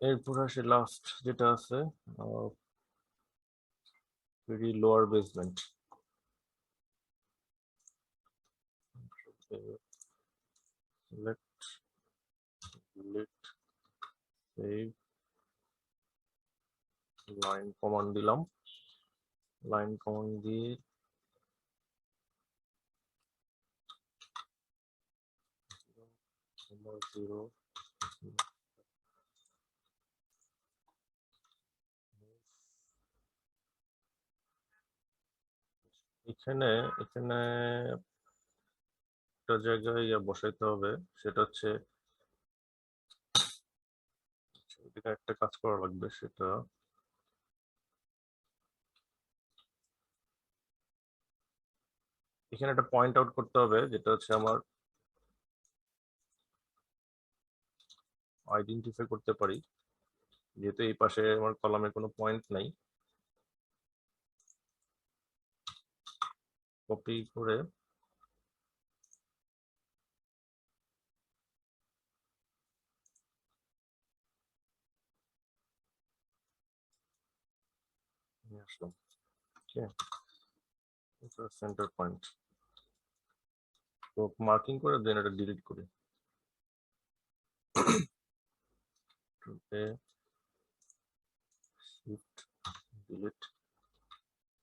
এরপর আসে লাস্ট যেটা আছে very lower basement. select delete save line command দিলাম, লাইন কমান্ড দিয়ে জিরো এখানে এখানে একটা জায়গায় বসাইতে হবে, সেটা হচ্ছে একটা কাজ করা লাগবে, সেটা এখানে একটা পয়েন্ট আউট করতে হবে, যেটা হচ্ছে আমার আইডেন্টিফাই করতে পারি, যেহেতু এই পাশে আমার কলামে কোনো পয়েন্ট নাই। কপি করে নিয়ে আসলাম, সেন্টার পয়েন্ট। তো মার্কিং করে দেন এটা ডিলিট করি। Shift delete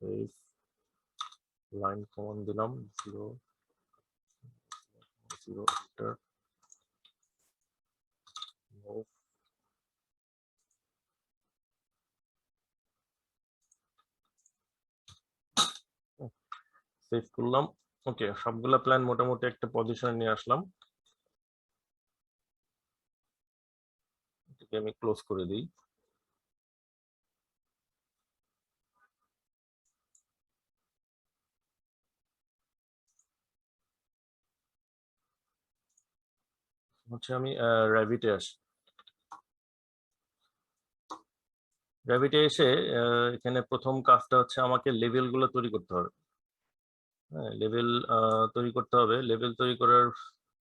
save line command দিলাম, zero zero enter move save করলাম। ওকে, সবগুলা প্ল্যান মোটামুটি একটা পজিশনে নিয়ে আসলাম, এটাকে আমি ক্লোজ করে দিই। হচ্ছে আমি রেভিটে আসি। রেভিটে এসে এখানে প্রথম কাজটা হচ্ছে আমাকে লেভেল গুলো তৈরি করতে হবে। হ্যাঁ, লেভেল তৈরি করতে হবে। লেভেল তৈরি করার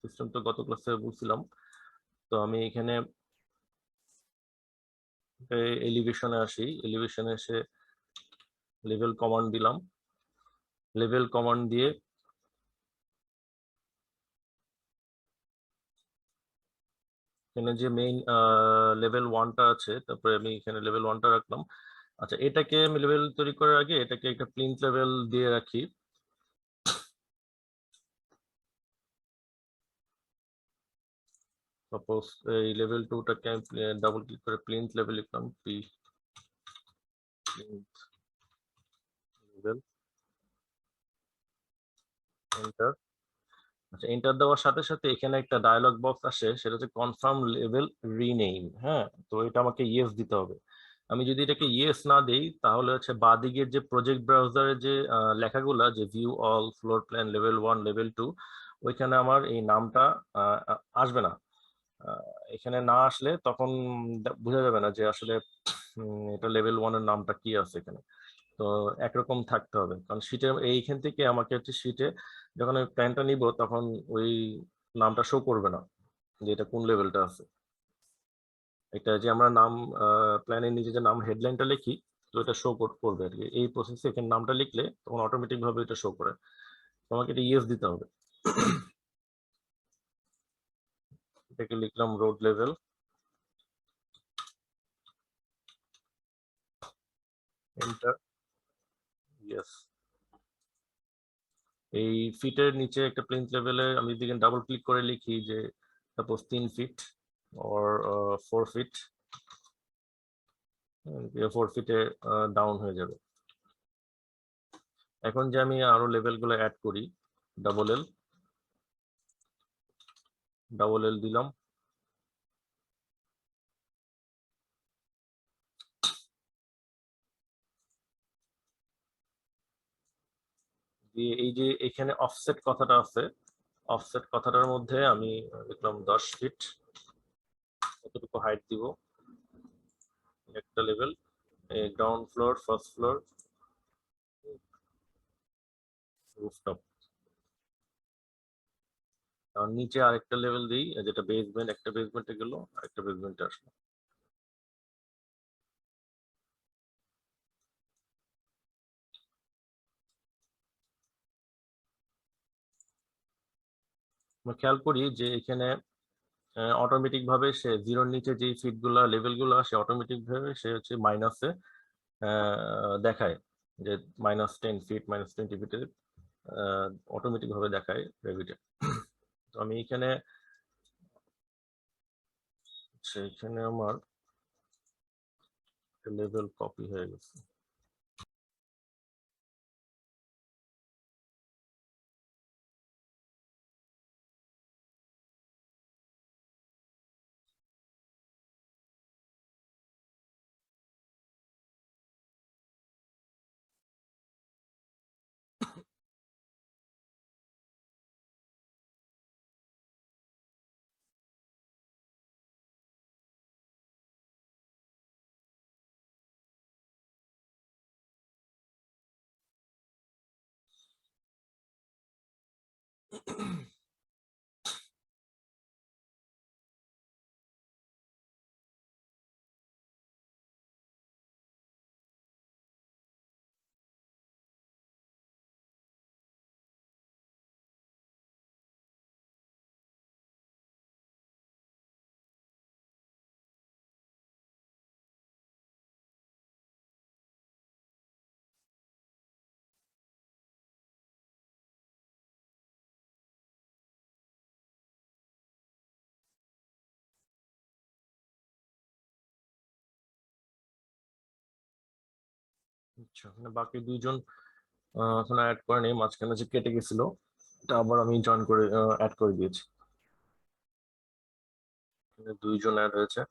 সিস্টেম তো গত ক্লাসে বলছিলাম। তো আমি এখানে এলিভেশনে আসি, এলিভেশনে এসে লেভেল কমান্ড দিলাম, লেভেল কমান্ড দিয়ে এখানে যে মেইন লেভেল 1টা আছে, তারপরে আমি এখানে লেভেল 1টা রাখলাম। আচ্ছা, এটাকে আমি লেভেল তৈরি করার আগে এটাকে একটা প্লিন্থ লেভেল দিয়ে রাখি। সাপোজ এই লেভেল 2টাকে আমি ডাবল ক্লিক করে প্লিন্থ লেভেল লিখলাম, প্লিন্থ লেভেল, এন্টার। আচ্ছা, এন্টার দেওয়ার সাথে সাথে এখানে একটা ডায়লগ বক্স আসে, সেটা হচ্ছে কনফার্ম লেভেল রিনেম। হ্যাঁ, তো এটা আমাকে ইয়েস দিতে হবে। আমি যদি এটাকে ইয়েস না দেই, তাহলে হচ্ছে বাদিকের যে প্রজেক্ট ব্রাউজারের যে লেখাগুলা, যে view all, floor plan, level 1, level 2, ওইখানে আমার এই নামটা আসবে না। এখানে না আসলে তখন বোঝা যাবে না যে আসলে এটা লেভেল 1-এর নামটা কি আছে এখানে। তো একরকম থাকতে হবে, কারণ শীটে এইখান থেকে আমাকে হচ্ছে শীটে যখন আমি প্ল্যানটা নিব তখন ওই নামটা শো করবে না যে এটা কোন লেভেলটা আছে। এটা যে আমরা নাম প্ল্যানের নিচে যে নাম হেডলাইনটা লিখি, তো এটা শো করবে আর কি। এই প্রসেসে এখানে নামটা লিখলে তখন অটোমেটিক ভাবে এটা শো করে। তোমাকে এটা ইয়েস দিতে হবে। এটাকে লিখলাম রোড লেভেল, এন্টার, ইয়েস। এই ফিটের নিচে একটা প্লিন্থ লেভেলে আমি যদি ডাবল ক্লিক করে লিখি যে সাপোজ 3 ফিট অর 4 ফিট, 4 ফিটে ডাউন হয়ে যাবে। এখন যে আমি আরো লেভেল গুলো অ্যাড করি, ডাবল এল, ডাবল এল দিলাম, দিয়ে এই যে এখানে অফসেট কথাটা আছে, অফসেট কথাটার মধ্যে আমি লিখলাম 10 ফিট, কতটুকু হাইট দিব, একটা level, ground floor, first floor, rooftop. আর নিচে আরেকটা লেভেল দিই, যেটা বেসমেন্ট, একটা বেসমেন্টে গেল, আরেকটা বেসমেন্টে আসলো। খেয়াল করি যে এখানে অটোমেটিক ভাবে সে জিরোর নিচে যে ফিট গুলা লেভেল গুলো সে অটোমেটিক ভাবে সে হচ্ছে মাইনাসে দেখায়, যে -10 ফিট -20 ফিটে অটোমেটিক ভাবে দেখায় রেভিটে। তো আমি এখানে সেইখানে আমার লেভেল কপি হয়ে গেছে। আচ্ছা, মানে বাকি দুইজন এখন অ্যাড করে নেই, মাঝখানে যে কেটে গেছিল এটা আবার আমি জয়েন করে অ্যাড করে দিয়েছি। এখানে দুইজন অ্যাড হয়েছে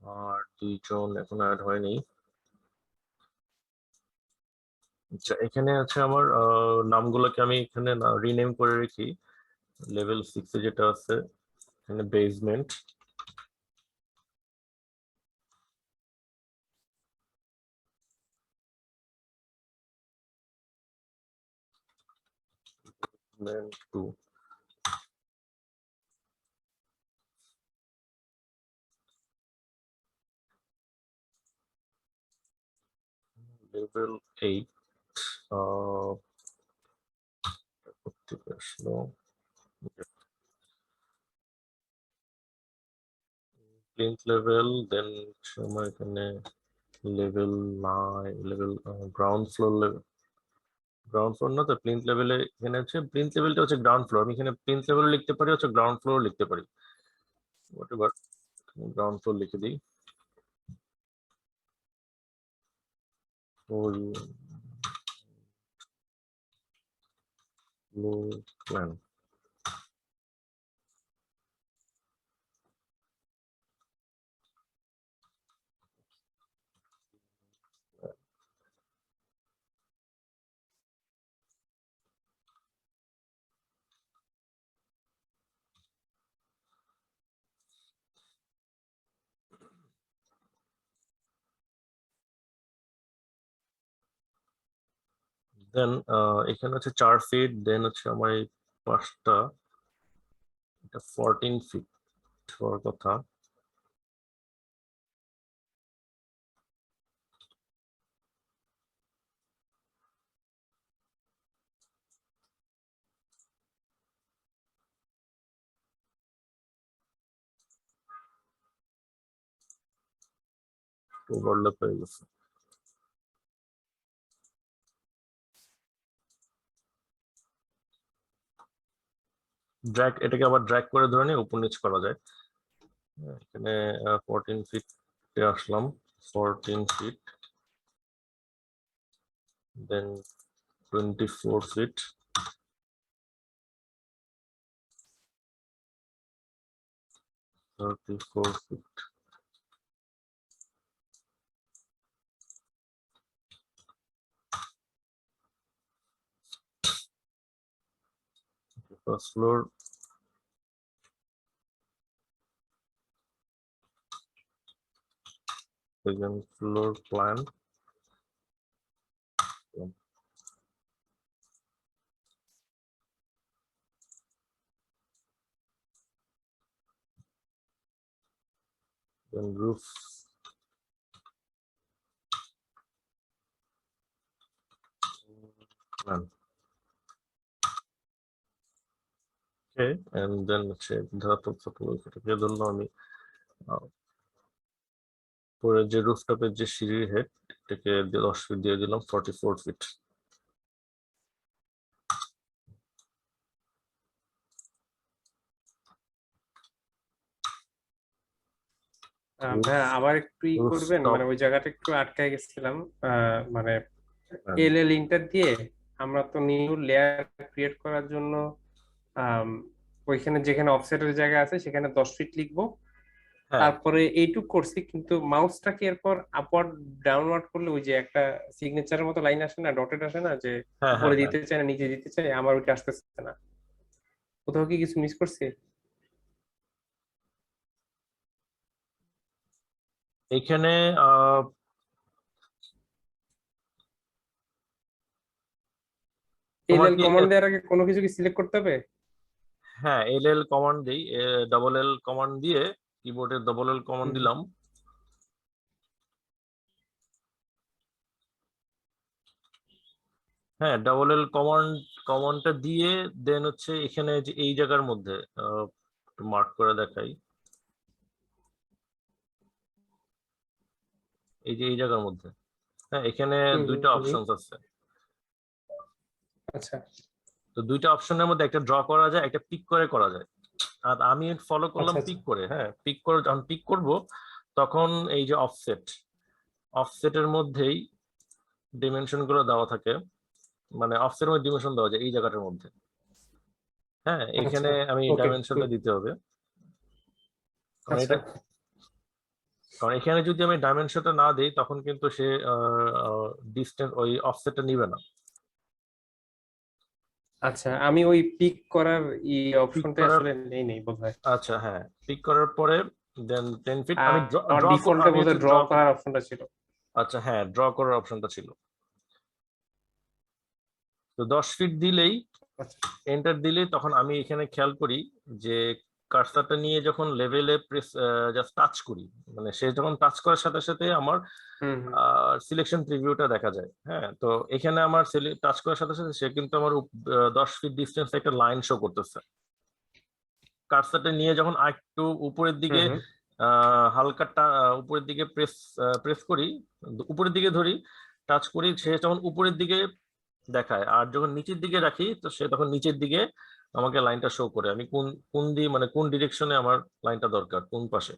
আর দুইজন এখন অ্যাড হয়নি। আচ্ছা, এখানে আছে আমার নামগুলোকে আমি এখানে রিনেম করে রেখি। লেভেল 6 এ যেটা আছে এখানে বেসমেন্ট, দেন 2, লেভেল 8 করতে আসলো প্লিন্থ লেভেল, দেন সময় এখানে level 9, level ground floor, ground floor না তো প্লিন্থ লেভেলে এখানে হচ্ছে প্লিন্থ লেভেলটা হচ্ছে গ্রাউন্ড ফ্লোর, আমি এখানে প্লিন্থ লেভেল লিখতে পারি, হচ্ছে গ্রাউন্ড ফ্লোর লিখতে পারি, হোয়াটএভার, গ্রাউন্ড ফ্লোর লিখে দিই। ফ্লোর প্ল্যান, দেন এখানে হচ্ছে 4 ফিট, দেন হচ্ছে আমার এই পাঁচটা, এটা 14 ফিট হওয়ার কথা। ওভারল্যাপ হয়ে গেছে। ড্র্যাগ, এটাকে আবার ড্র্যাগ করে ধরে নিয়ে উপর নিচ করা যায়। এখানে 14 ফিটে আসলাম, 14 feet, then 24 feet, 34 feet, first floor, second floor plan, then roof plan. Okay, and then হচ্ছে ধরাত্মক এটাকে ধরলাম আমি। পরে যে রুফটপের যে সিঁড়ির হেড, এটাকে 10 ফিট দিয়ে দিলাম, 44 ফিট। ভাইয়া আবার একটু করবেন, মানে ওই জায়গাটা একটু আটকায় গেছিলাম। মানে এল এল ইন্টার দিয়ে আমরা তো নিউ লেয়ার ক্রিয়েট করার জন্য ওইখানে যেখানে অফসেটের জায়গা আছে সেখানে 10 ফিট লিখবো। হ্যাঁ তারপরে এইটুক করছি, কিন্তু মাউসটাকে এরপর আপওয়ার্ড ডাউনওয়ার্ড করলে ওই যে একটা সিগনেচারের মতো লাইন আসে না, ডটেড আসে না, যে হ্যাঁ হ্যাঁ উপরে হ্যাঁ দিতে চাই না নিচে দিতে চাই, আমার ওইটা আসতেছে না। কোথাও কি কিছু মিস করছি? এখানে এল তোমার এল কি কমান্ড দেওয়ার আগে কোনো কিছু কি সিলেক্ট করতে হবে? হ্যাঁ এল এল কমান্ড দিই, ডবল এল কমান্ড দিয়ে, কিবোর্ডে ডবল এল কমান্ড হুম, দিলাম। হ্যাঁ ডবল এল কমান্ডটা দিয়ে দেন হচ্ছে এখানে যে এই জায়গার মধ্যে মার্ক করে দেখাই, এই যে এই জায়গার মধ্যে, হ্যাঁ এখানে হুম, হুম, দুইটা হুম। অপশনস আছে। আচ্ছা, তো দুইটা অপশনের মধ্যে একটা ড্র করা যায়, একটা পিক করে করা যায়। আর আমি ফলো করলাম আচ্ছা, আচ্ছা। পিক করে। হ্যাঁ পিক করে যখন পিক করব তখন এই যে অফসেটের মধ্যেই ডিমেনশন গুলো দেওয়া থাকে, মানে অফসেটের মধ্যে ডিমেনশন দেওয়া যায় এই জায়গাটার মধ্যে। হ্যাঁ আচ্ছা, এখানে আমি ওকে। ডাইমেনশনটা দিতে হবে, কারণ আচ্ছা, এটা, কারণ এখানে যদি আমি ডাইমেনশনটা না দিই তখন কিন্তু সে ডিস্টেন্স ওই অফসেটটা নিবে না। আচ্ছা, আমি ওই পিক করার ই পিক অপশনটা করার, আসলে নেই বোধহয়। আচ্ছা হ্যাঁ পিক করার পরে দেন 10 ফিট আমি আমার ডিফল্টে আমি হচ্ছে বোধহয় ড্র করার অপশনটা ছিল। আচ্ছা হ্যাঁ ড্র করার অপশনটা ছিল। তো 10 ফিট দিলেই, আচ্ছা। এন্টার দিলেই তখন আমি এখানে খেয়াল করি যে কার্সারটা নিয়ে যখন লেভেলে প্রেস জাস্ট টাচ করি, মানে সে যখন টাচ করার সাথে সাথে আমার হুম, হুম। সিলেকশন প্রিভিউটা দেখা যায়। হ্যাঁ তো এখানে আমার টাচ করার সাথে সাথে সে কিন্তু আমার 10 ফিট ডিস্টেন্স একটা লাইন শো করতেছে। কার্সারটা নিয়ে যখন আরেকটু উপরের দিকে হুম, হুম। হালকা উপরের দিকে প্রেস প্রেস করি, উপরের দিকে ধরি, টাচ করি, সে যখন উপরের দিকে দেখায়, আর যখন নিচের দিকে রাখি তো সে তখন নিচের দিকে আমাকে লাইনটা শো করে আমি কোন কোন দিয়ে মানে কোন ডিরেকশনে আমার লাইনটা দরকার, কোন পাশে।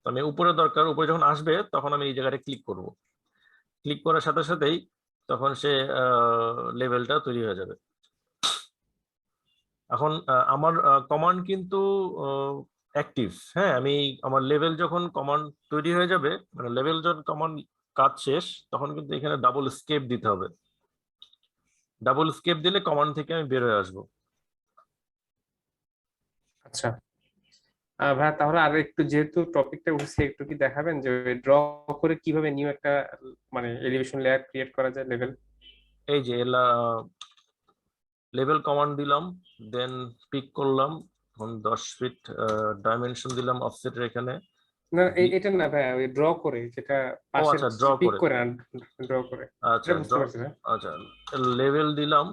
তো আমি উপরে দরকার, উপরে যখন আসবে তখন আমি এই জায়গাটা ক্লিক করব। ক্লিক করার সাথে সাথেই তখন সে লেভেলটা তৈরি হয়ে যাবে। এখন আমার কমান্ড কিন্তু অ্যাক্টিভ। হ্যাঁ আমি আমার লেভেল যখন কমান্ড তৈরি হয়ে যাবে, মানে লেভেল যখন কমান্ড কাজ শেষ, তখন কিন্তু এখানে ডাবল স্কেপ দিতে হবে। ডাবল স্কেপ দিলে কমান্ড থেকে আমি বের হয়ে আসবো। আচ্ছা, ভাইয়া তাহলে আর একটু, যেহেতু টপিকটা উঠছে, একটু কি দেখাবেন যে ড্র করে কিভাবে নিউ একটা মানে এলিভেশন লেয়ার ক্রিয়েট করা যায়, লেভেল? এই যে লেভেল কমান্ড দিলাম, দেন পিক করলাম, এখন 10 ফিট ডাইমেনশন দিলাম অফসেটের এখানে। না, এটা না ভাইয়া, ওই ড্র করে যেটা ও পাশের আচ্ছা ড্র পিক করে, করে, ড্র করে। আচ্ছা এটা বুঝতে ড্র, পারছি ভাইয়া। আচ্ছা লেভেল দিলাম,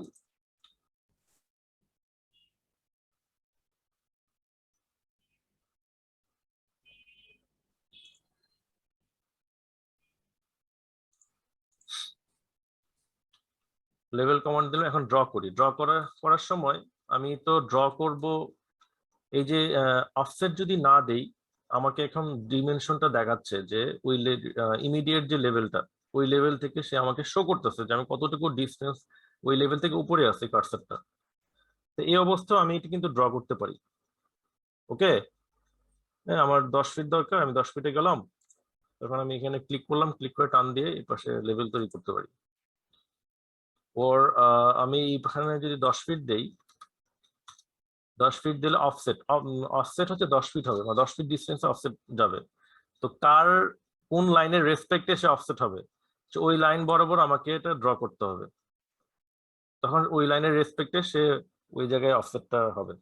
লেভেল কমান্ড দিলাম, এখন ড্র করি। ড্র করার সময় আমি তো ড্র করব, এই যে অফসেট যদি না দেই আমাকে এখন ডিমেনশনটা দেখাচ্ছে যে ওই ইমিডিয়েট যে লেভেলটা, ওই লেভেল থেকে সে আমাকে শো করতেছে যে আমি কতটুকু ডিস্টেন্স ওই লেভেল থেকে উপরে আছে কার্সারটা। তো এই অবস্থায় আমি এটা কিন্তু ড্র করতে পারি। ওকে, হ্যাঁ আমার 10 ফিট দরকার, আমি 10 ফিটে গেলাম, তখন আমি এখানে ক্লিক করলাম, ক্লিক করে টান দিয়ে এই পাশে লেভেল তৈরি করতে পারি। ওর আমি এখানে যদি 10 ফিট দেই, 10 ফিট দিলে অফসেট, অফসেট হচ্ছে 10 ফিট হবে, মানে 10 ফিট ডিস্টেন্স অফসেট যাবে। তো কার কোন লাইনের রেসপেক্টে সে অফসেট হবে, তো ওই লাইন বরাবর আমাকে এটা ড্র করতে হবে, তখন ওই লাইনের রেসপেক্টে সে ওই জায়গায় অফসেটটা হবে।